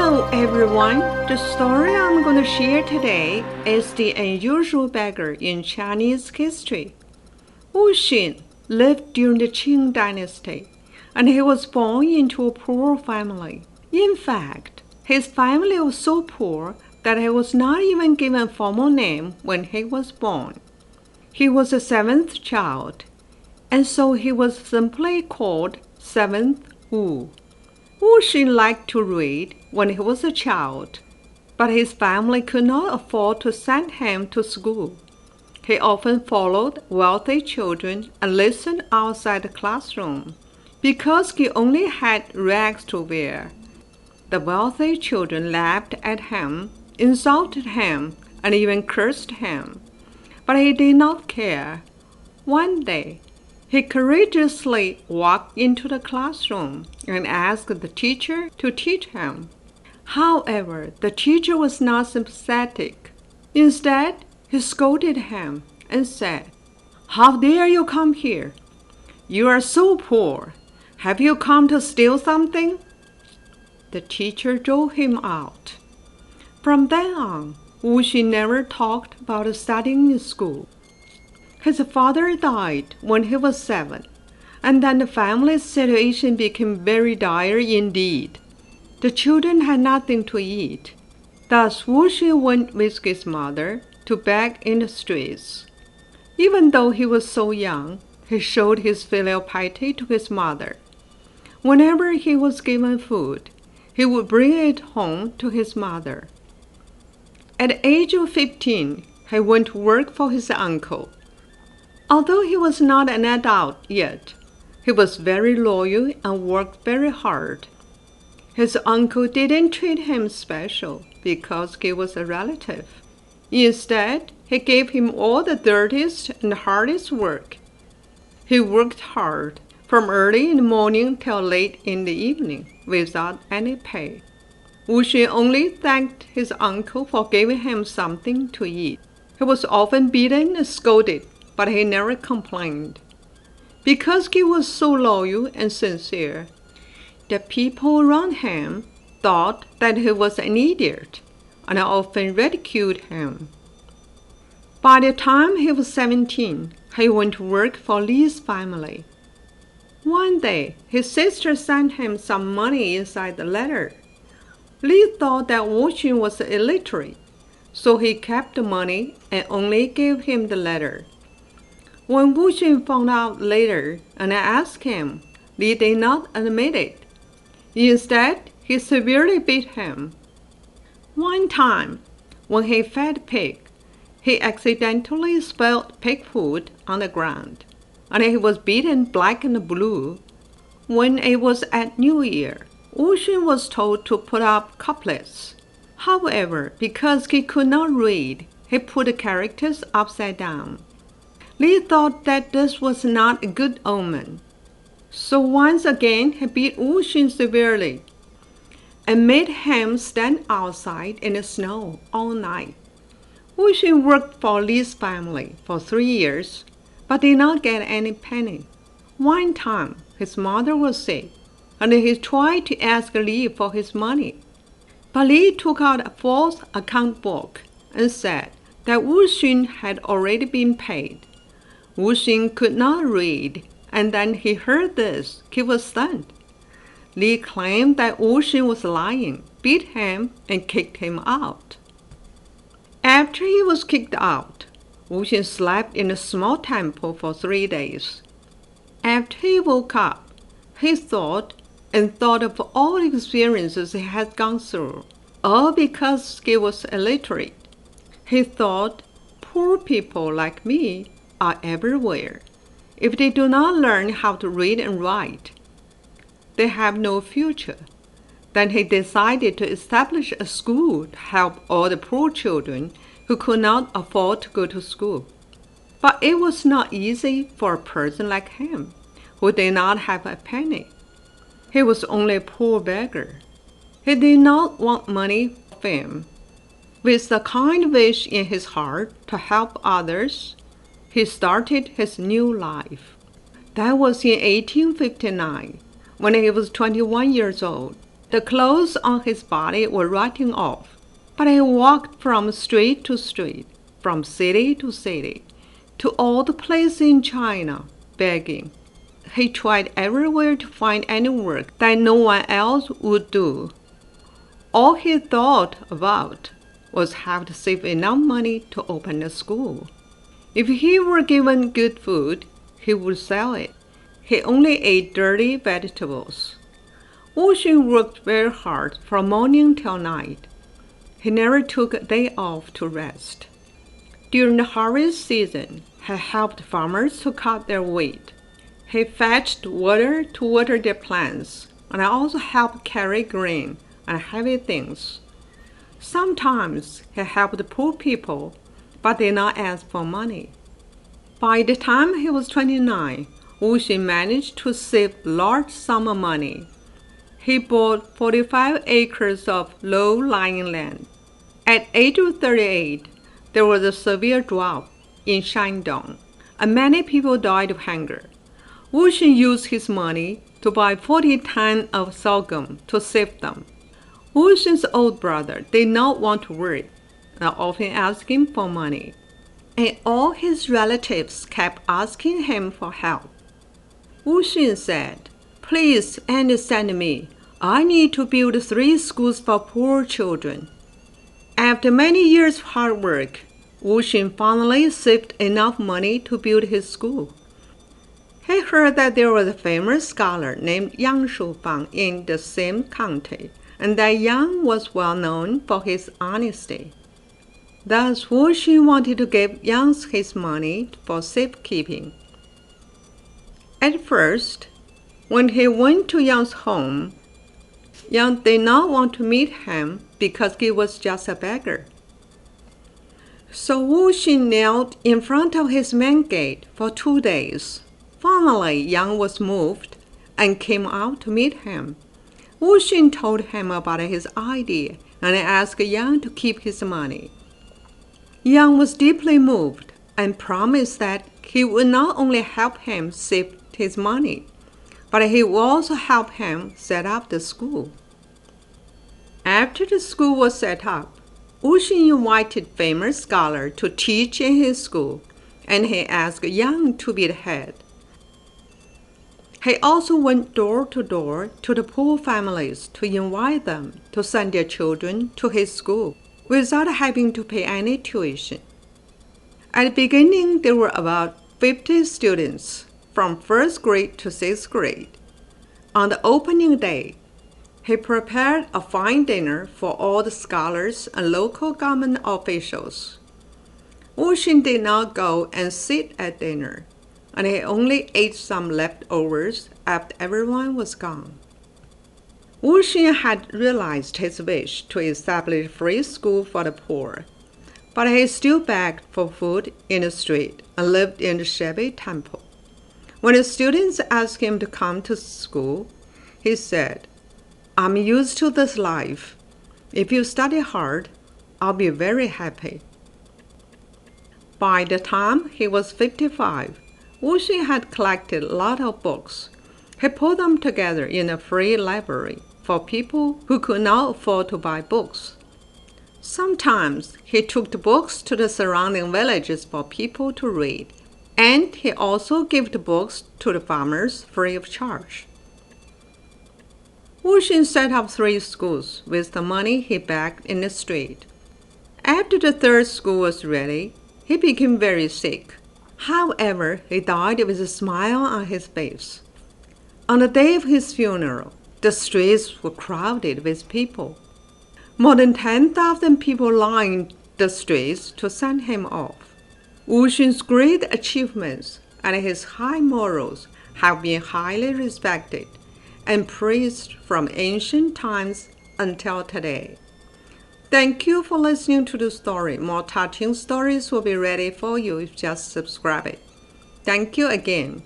Hello everyone, the story I'm going to share today is The Unusual Beggar in Chinese history. Wuxun lived during the Qing Dynasty, and he was born into a poor family. In fact, his family was so poor that he was not even given a formal name when he was born. He was the seventh child, and so he was simply called Seventh Wu. Wuxun liked to read when he was a child, but his family could not afford to send him to school. He often followed wealthy children and listened outside the classroom because he only had rags to wear. The wealthy children laughed at him, insulted him, and even cursed him. But he did not care. One day, he courageously walked into the classroom and asked the teacher to teach him. However, the teacher was not sympathetic. Instead, he scolded him and said, "How dare you come here? You are so poor. Have you come to steal something?" The teacher drove him out. From then on, Wuxun never talked about studying in school. His father died when he was 7, and then the family's situation became very dire indeed. The children had nothing to eat. Thus, Wuxun went with his mother to beg in the streets. Even though he was so young, he showed his filial piety to his mother. Whenever he was given food, he would bring it home to his mother. At the age of 15, he went to work for his uncle. Although he was not an adult yet, he was very loyal and worked very hard. His uncle didn't treat him special because he was a relative. Instead, he gave him all the dirtiest and hardest work. He worked hard from early in the morning till late in the evening without any pay. Wuxun only thanked his uncle for giving him something to eat. He was often beaten and scolded, but he never complained. Because he was so loyal and sincere, the people around him thought that he was an idiot and often ridiculed him. By the time he was 17, he went to work for Li's family. One day, his sister sent him some money inside the letter. Li thought that Wuxun was illiterate, so he kept the money and only gave him the letter. When Wuxun found out later and asked him, Li did not admit it. Instead, he severely beat him. One time, when he fed pig, he accidentally spilled pig food on the ground, and he was beaten black and blue. When it was at New Year, Wuxun was told to put up couplets. However, because he could not read, he put the characters upside down. Li thought that this was not a good omen. So once again he beat Wuxun severely and made him stand outside in the snow all night. Wuxun worked for Li's family for 3 years, but did not get any penny. One time his mother was sick, and he tried to ask Li for his money. But Li took out a false account book and said that Wuxun had already been paid. Wuxun could not read, and then he heard this. He was stunned. Li claimed that Wuxun was lying, beat him, and kicked him out. After he was kicked out, Wuxun slept in a small temple for 3 days. After he woke up, he thought of all the experiences he had gone through, all because he was illiterate. He thought, poor people like me are everywhere. If they do not learn how to read and write, they have no future. Then he decided to establish a school to help all the poor children who could not afford to go to school. But it was not easy for a person like him, who did not have a penny. He was only a poor beggar. He did not want money or fame. With the kind wish in his heart to help others, he started his new life. That was in 1859, when he was 21 years old, The clothes on his body were rotting off, but he walked from street to street, from city to city, to all the places in China, begging. He tried everywhere to find any work that no one else would do. All he thought about was how to save enough money to open a school. If he were given good food, he would sell it. He only ate dirty vegetables. Wuxun worked very hard from morning till night. He never took a day off to rest. During the harvest season, he helped farmers to cut their wheat. He fetched water to water their plants, and also helped carry grain and heavy things. Sometimes he helped poor people, but did not ask for money. By the time he was 29, Wuxun managed to save large sum of money. He bought 45 acres of low-lying land. At age of 38, there was a severe drought in Shandong, and many people died of hunger. Wuxun used his money to buy 40 tons of sorghum to save them. Wuxun's old brother did not want to work and often asked him for money, and all his relatives kept asking him for help. Wuxun said, "Please understand me. I need to build 3 schools for poor children." After many years of hard work, Wuxun finally saved enough money to build his school. He heard that there was a famous scholar named Yang Shufang in the same county, and that Yang was well known for his honesty. Thus, Wuxun wanted to give Yang his money for safekeeping. At first, when he went to Yang's home, Yang did not want to meet him because he was just a beggar. So Wuxun knelt in front of his main gate for 2 days. Finally, Yang was moved and came out to meet him. Wuxun told him about his idea and asked Yang to keep his money. Yang was deeply moved and promised that he would not only help him save his money, but he would also help him set up the school. After the school was set up, Wuxun invited famous scholars to teach in his school, and he asked Yang to be the head. He also went door to door to the poor families to invite them to send their children to his school without having to pay any tuition. At the beginning, there were about 50 students from 1st grade to 6th grade. On the opening day, he prepared a fine dinner for all the scholars and local government officials. Wuxun did not go and sit at dinner, and he only ate some leftovers after everyone was gone. Wuxun had realized his wish to establish a free school for the poor, but he still begged for food in the street and lived in the shabby temple. When the students asked him to come to school, he said, "I'm used to this life. If you study hard, I'll be very happy." By the time he was 55, Wuxun had collected a lot of books. He put them together in a free library for people who could not afford to buy books. Sometimes he took the books to the surrounding villages for people to read, and he also gave the books to the farmers free of charge. Wuxun set up 3 schools with the money he begged in the street. After the 3rd school was ready, he became very sick. However, he died with a smile on his face. On the day of his funeral, the streets were crowded with people. More than 10,000 people lined the streets to send him off. Wuxun's great achievements and his high morals have been highly respected and praised from ancient times until today. Thank you for listening to the story. More touching stories will be ready for you if you just subscribe it. Thank you again.